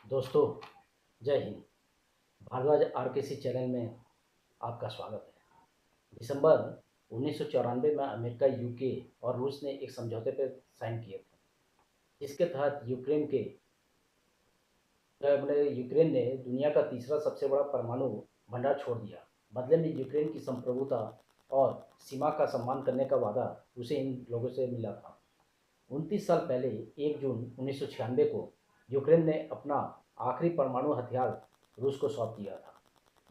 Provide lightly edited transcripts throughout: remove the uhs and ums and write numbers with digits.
दोस्तों, जय Hind. Bhardwaj RKC channel में आपका स्वागत है। दिसंबर 1994 में अमेरिका, यूके और रूस ने एक समझौते पर साइन किए थे, जिसके तहत यूक्रेन ने दुनिया का तीसरा सबसे बड़ा परमाणु भंडार छोड़ दिया। बदले में यूक्रेन की संप्रभुता और सीमा का सम्मान करने का वादा उसे इन लोगों से मिला था। 29 साल पहले 1 जून 1996 को यूक्रेन ने अपना आखिरी परमाणु हथियार रूस को सौंप दिया था।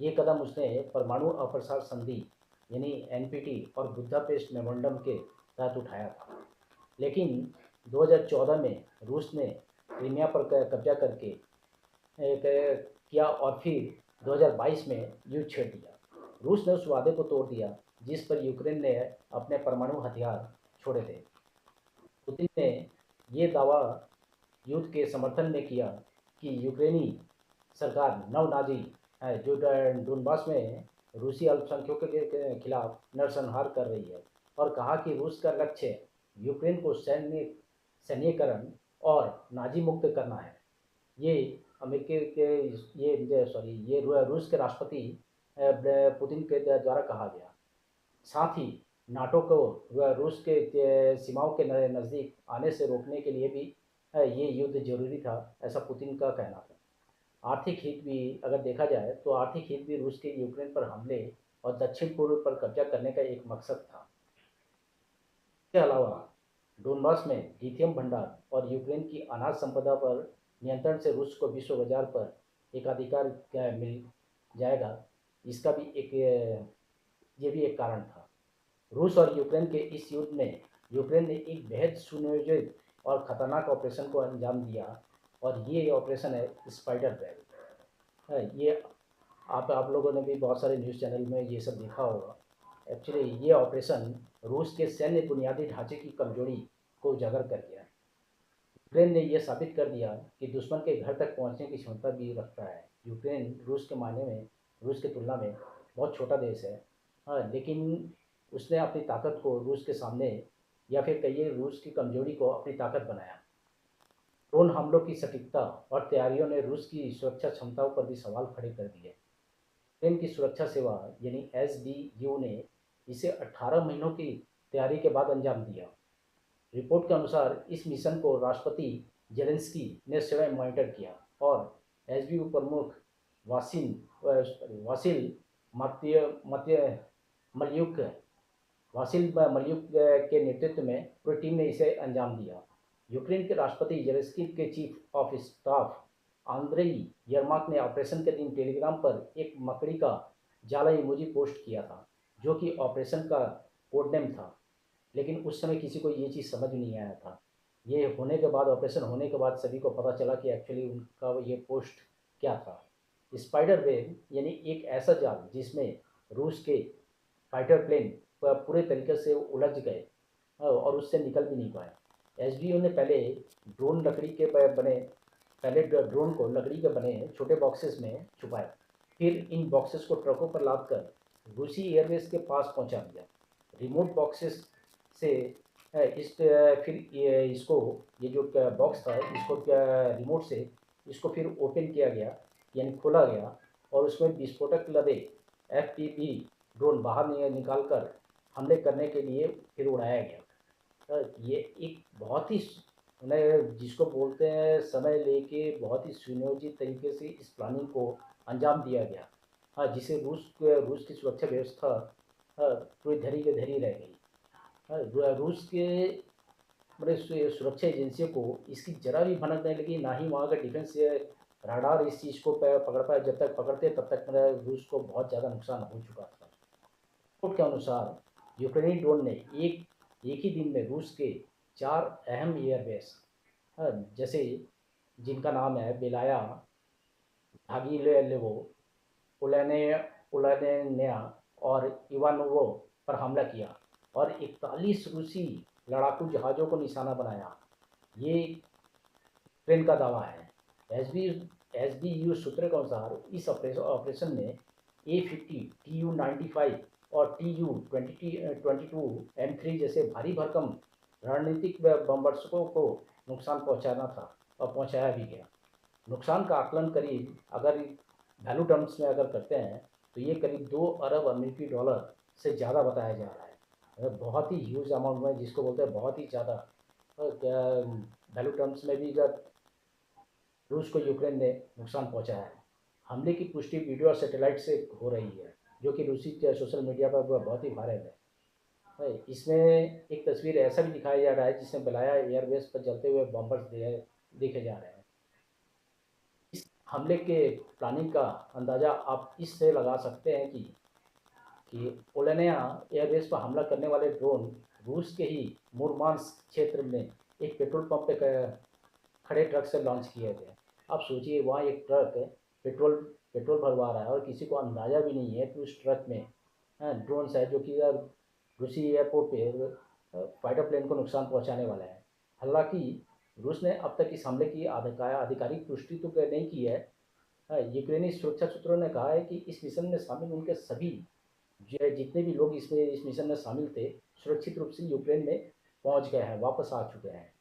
ये कदम उसने परमाणु अप्रसार संधि यानी एनपीटी और बुदापेस्ट मेमोरेंडम के तहत उठाया था। लेकिन 2014 में रूस ने क्रीमिया पर कब्जा करके किया और फिर 2022 में युद्ध छेड़ दिया। रूस ने उस वादे को तोड़ दिया जिस पर यूक्रेन ने अपने परमाणु हथियार छोड़े थे। पुतिन ने ये दावा युद्ध के समर्थन में किया कि यूक्रेनी सरकार नव नाजी है जो डोनबास में रूसी अल्पसंख्यकों के खिलाफ नरसंहार कर रही है, और कहा कि रूस का लक्ष्य यूक्रेन को सैन्यकरण और नाजी मुक्त करना है। ये अमेरिकी के ये रूस के राष्ट्रपति पुतिन के द्वारा कहा गया। साथ ही नाटो को रूस के सीमाओं के नज़दीक आने से रोकने के लिए भी ये युद्ध जरूरी था, ऐसा पुतिन का कहना था। आर्थिक हित भी अगर देखा जाए तो आर्थिक हित भी रूस के यूक्रेन पर हमले और दक्षिण पूर्व पर कब्जा करने का एक मकसद था। इसके अलावा डोनबास में लिथियम भंडार और यूक्रेन की अनाज संपदा पर नियंत्रण से रूस को विश्व बाजार पर एकाधिकार मिल जाएगा। इसका भी एक ये भी एक कारण था। रूस और यूक्रेन के इस युद्ध में यूक्रेन ने एक बेहद सुनियोजित और खतरनाक ऑपरेशन को अंजाम दिया, और ये ऑपरेशन है स्पाइडर वेब। ये आप लोगों ने भी बहुत सारे न्यूज़ चैनल में ये सब देखा होगा। एक्चुअली ये ऑपरेशन रूस के सैन्य बुनियादी ढांचे की कमजोरी को उजागर कर गया। यूक्रेन ने यह साबित कर दिया कि दुश्मन के घर तक पहुंचने की क्षमता भी रखता है। यूक्रेन रूस के मायने में रूस की तुलना में बहुत छोटा देश है। हाँ, लेकिन उसने अपनी ताकत को रूस के सामने, या फिर कहिए रूस की कमजोरी को अपनी ताकत बनाया। ड्रोन हमलों की सटीकता और तैयारियों ने रूस की सुरक्षा क्षमताओं पर भी सवाल खड़े कर दिए। यूक्रेन की सुरक्षा सेवा यानी एसबीयू ने इसे 18 महीनों की तैयारी के बाद अंजाम दिया। रिपोर्ट के अनुसार इस मिशन को राष्ट्रपति जेलेंस्की ने स्वयं मॉनिटर किया, और एसबीयू प्रमुख वासिन वासिल मत्य मत्य मल्युक वासिल मल्युक के नेतृत्व में पूरी टीम ने इसे अंजाम दिया। यूक्रेन के राष्ट्रपति जेलेंस्की के चीफ ऑफ स्टाफ आंद्रेई यरमाक ने ऑपरेशन के दिन टेलीग्राम पर एक मकड़ी का जाला इमोजी पोस्ट किया था, जो कि ऑपरेशन का कोड नेम था। लेकिन उस समय किसी को ये चीज़ समझ नहीं आया था। ये होने के बाद, ऑपरेशन होने के बाद सभी को पता चला कि एक्चुअली उनका ये पोस्ट क्या था। स्पाइडर वेब यानी एक ऐसा जाल जिसमें रूस के फाइटर प्लेन पूरे तरीके से उलझ गए और उससे निकल भी नहीं पाए। एसबीओ ने पहले ड्रोन को लकड़ी के बने छोटे बॉक्सेस में छुपाया, फिर इन बॉक्सेस को ट्रकों पर लाद कर रूसी एयरवेज के पास पहुंचा दिया। रिमोट बॉक्सेस से फिर इसको, ये जो बॉक्स था, इसको रिमोट से इसको फिर ओपन किया गया, यानी खोला गया, और उसमें विस्फोटक लदे एफपीवी ड्रोन बाहर निकाल कर हमले करने के लिए फिर उड़ाया गया। ये एक बहुत ही जिसको बोलते हैं समय लेके बहुत ही सुनियोजित तरीके से इस प्लानिंग को अंजाम दिया गया। हाँ, जिसे रूस की सुरक्षा व्यवस्था पूरी धरी के धरी रह गई। रूस के सुरक्षा एजेंसियों को इसकी जरा भी भनक नहीं लगी, ना ही वहाँ का डिफेंस राडार इस चीज़ को पकड़ पाए। जब तक पकड़ते तब तक रूस को बहुत ज़्यादा नुकसान हो चुका था। रिपोर्ट के अनुसार यूक्रेनी ड्रोन ने एक ही दिन में रूस के 4 अहम एयरबेस, जैसे जिनका नाम है बेलाया, भागीलेवो, उलाने उलानेनिया और इवानोवो पर हमला किया, और 41 रूसी लड़ाकू जहाज़ों को निशाना बनाया। ये यूक्रेन का दावा है। एसबीयू सूत्रों के अनुसार इस ऑपरेशन में A50, TU-95 और TU-22 जैसे भारी भरकम रणनीतिक बमवर्षकों को नुकसान पहुंचाना था, और पहुंचाया भी गया। नुकसान का आकलन करीब अगर वैल्यू टर्म्स में अगर करते हैं तो ये करीब 2 अरब अमेरिकी डॉलर से ज़्यादा बताया जा रहा है। बहुत ही ह्यूज अमाउंट में, जिसको बोलते हैं बहुत ही ज़्यादा। क्या वैल्यू टर्म्स में भी जब रूस को यूक्रेन ने नुकसान पहुंचाया है। हमले की पुष्टि वीडियो और सैटेलाइट से हो रही है, जो कि रूसी सोशल मीडिया पर बहुत ही वायरल है। इसमें एक तस्वीर ऐसा भी दिखाया जा रहा है जिसमें बलाया एयरबेस पर जलते हुए बॉम्बर्स देखे जा रहे हैं। इस हमले के प्लानिंग का अंदाज़ा आप इससे लगा सकते हैं कि ओलेनिया एयरबेस पर हमला करने वाले ड्रोन रूस के ही मुरमांस्क क्षेत्र में एक पेट्रोल पंप पे खड़े ट्रक से लॉन्च किए थे। आप सोचिए, वहाँ एक ट्रक पेट्रोल पेट्रोल भरवा रहा है और किसी को अंदाज़ा भी नहीं है कि उस ट्रक में ड्रोन्स है, जो कि रूसी एयरपोर्ट पे फाइटर प्लेन को नुकसान पहुंचाने वाला है। हालांकि रूस ने अब तक इस हमले की आधिकारिक पुष्टि तो नहीं की है। यूक्रेनी सुरक्षा सूत्रों ने कहा है कि इस मिशन में शामिल उनके सभी जितने भी लोग इसमें इस मिशन में शामिल थे, सुरक्षित रूप से यूक्रेन में पहुंच गए हैं, वापस आ चुके हैं।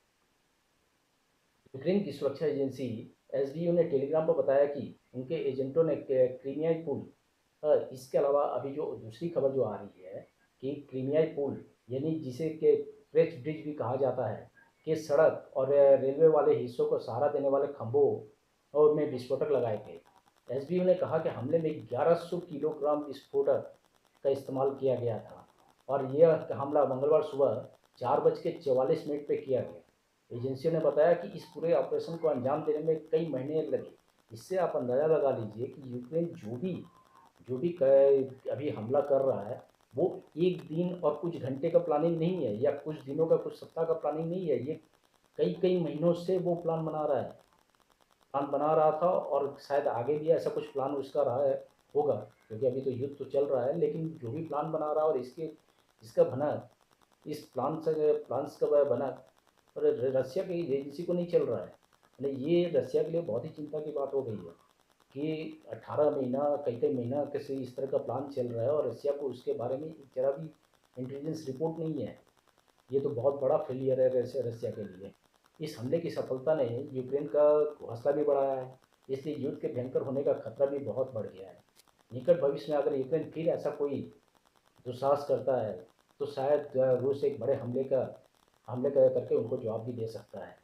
यूक्रेन की सुरक्षा एजेंसी एसबीयू ने टेलीग्राम पर बताया कि उनके एजेंटों ने क्रीमियाई पुल, इसके अलावा अभी जो दूसरी खबर जो आ रही है कि क्रीमियाई पुल, यानी जिसे के क्रेच ब्रिज भी कहा जाता है, कि सड़क और रेलवे वाले हिस्सों को सहारा देने वाले खंभों और में विस्फोटक लगाए गए। एसबीयू ने कहा कि हमले में 1100 किलोग्राम विस्फोटक का इस्तेमाल किया गया था और यह हमला मंगलवार सुबह 4:44 पे किया गया। एजेंसियों ने बताया कि इस पूरे ऑपरेशन को अंजाम देने में कई महीने लगे। इससे आप अंदाज़ा लगा लीजिए कि यूक्रेन अभी हमला कर रहा है, वो एक दिन और कुछ घंटे का प्लानिंग नहीं है, या कुछ दिनों का, कुछ सप्ताह का प्लानिंग नहीं है। ये कई कई महीनों से वो प्लान बना रहा था, और शायद आगे भी ऐसा कुछ प्लान उसका रहा है, होगा, क्योंकि अभी तो युद्ध तो चल रहा है। लेकिन जो भी प्लान बना रहा है और इसका बना, इस प्लान्स का बना, और रसिया की एजेंसी को नहीं चल रहा है। यानी ये रसिया के लिए बहुत ही चिंता की बात हो गई है कि 18 महीना, कई कई महीना किसी इस तरह का प्लान चल रहा है और रसिया को उसके बारे में जरा भी इंटेलिजेंस रिपोर्ट नहीं है। ये तो बहुत बड़ा फेलियर है रसिया के लिए। इस हमले की सफलता ने यूक्रेन का हौसला भी बढ़ाया है, इसलिए युद्ध के भयंकर होने का खतरा भी बहुत बढ़ गया है। निकट भविष्य में अगर यूक्रेन फिर ऐसा कोई दुस्साहस करता है तो शायद रूस एक बड़े हमले करके उनको जवाब भी दे सकता है।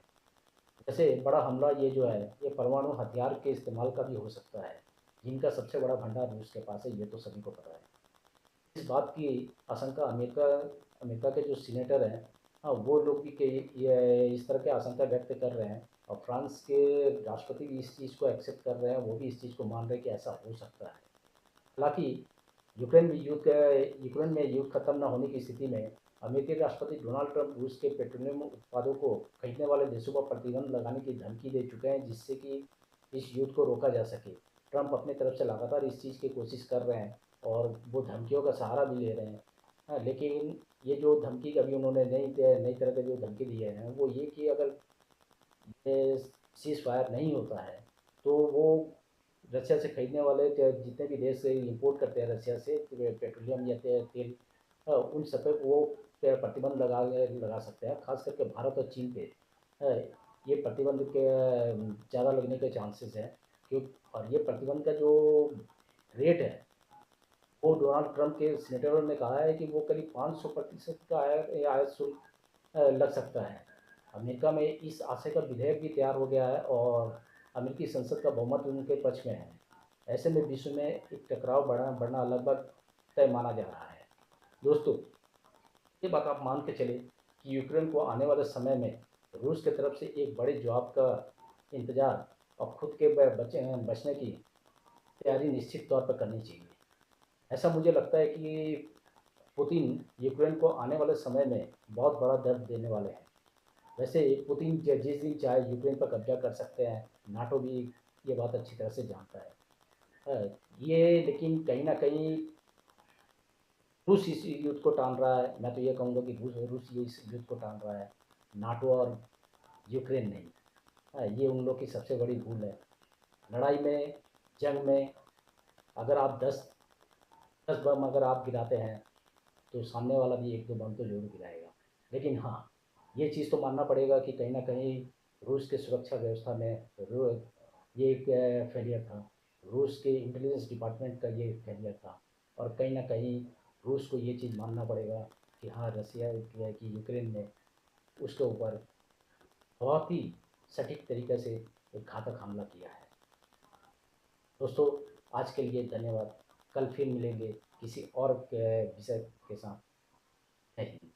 जैसे बड़ा हमला ये जो है, ये परमाणु हथियार के इस्तेमाल का भी हो सकता है, जिनका सबसे बड़ा भंडार रूस के पास है, ये तो सभी को पता है। इस बात की आशंका अमेरिका अमेरिका के जो सीनेटर हैं, हाँ, वो लोग भी के ये इस तरह की आशंका व्यक्त कर रहे हैं, और फ्रांस के राष्ट्रपति भी इस चीज़ को एक्सेप्ट कर रहे हैं, वो भी इस चीज़ को मान रहे हैं कि ऐसा हो सकता है। हालांकि यूक्रेन में युद्ध खत्म न होने की स्थिति में अमेरिकी राष्ट्रपति डोनाल्ड ट्रंप रूस के पेट्रोलियम उत्पादों को खरीदने वाले देशों पर प्रतिबंध लगाने की धमकी दे चुके हैं, जिससे कि इस युद्ध को रोका जा सके। ट्रंप अपनी तरफ से लगातार इस चीज़ की कोशिश कर रहे हैं और वो धमकियों का सहारा भी ले रहे हैं। हाँ, लेकिन ये जो धमकी अभी उन्होंने नई तरह के जो धमकी दिए हैं, वो ये कि अगर ये सीज़ फायर नहीं होता है तो वो रशिया से खरीदने वाले जितने भी देश से इंपोर्ट करते हैं रशिया से पेट्रोलियम या तेल, उन सब पे वो प्रतिबंध लगा सकते हैं, खास करके भारत और चीन पे। अ, ये प्रतिबंध के ज़्यादा लगने के चांसेस हैं, क्यों, और ये प्रतिबंध का जो रेट है, वो डोनाल्ड ट्रंप के सीनेटरों ने कहा है कि वो करीब 500% का आयात शुल्क लग सकता है। अमेरिका में इस आशय का विधेयक भी तैयार हो गया है और अमेरिकी संसद का बहुमत उनके पक्ष में है। ऐसे में विश्व में एक टकराव बढ़ना लगभग तय माना जा रहा है। दोस्तों, ये बात आप मान के चले कि यूक्रेन को आने वाले समय में रूस की तरफ से एक बड़े जवाब का इंतज़ार और खुद के बचने की तैयारी निश्चित तौर पर करनी चाहिए। ऐसा मुझे लगता है कि पुतिन यूक्रेन को आने वाले समय में बहुत बड़ा दर्द देने वाले हैं। वैसे पुतिन जिस दिन चाहे यूक्रेन पर कब्जा कर सकते हैं, नाटो भी ये बात अच्छी तरह से जानता है। ये लेकिन कहीं न कहीं रूस इस युद्ध को टाल रहा है। मैं तो ये कहूँगा कि रूस ये इस युद्ध को टाल रहा है, नाटो और यूक्रेन नहीं। ये उन लोग की सबसे बड़ी भूल है। लड़ाई में, जंग में, अगर आप 10 बम अगर आप गिराते हैं तो सामने वाला भी 1-2 बम तो ज़रूर गिराएगा। लेकिन हाँ, ये चीज़ तो मानना पड़ेगा कि कहीं न कहीं रूस के सुरक्षा व्यवस्था में ये एक फेलियर था। रूस के इंटेलिजेंस डिपार्टमेंट का ये फेलियर था। और कहीं ना कहीं रूस को ये चीज़ मानना पड़ेगा कि हाँ, रसिया जो है कि यूक्रेन ने उसके ऊपर बहुत ही सटीक तरीके से एक घातक हमला किया है। दोस्तों, आज के लिए धन्यवाद। कल फिर मिलेंगे किसी और विषय के साथ। Thank you.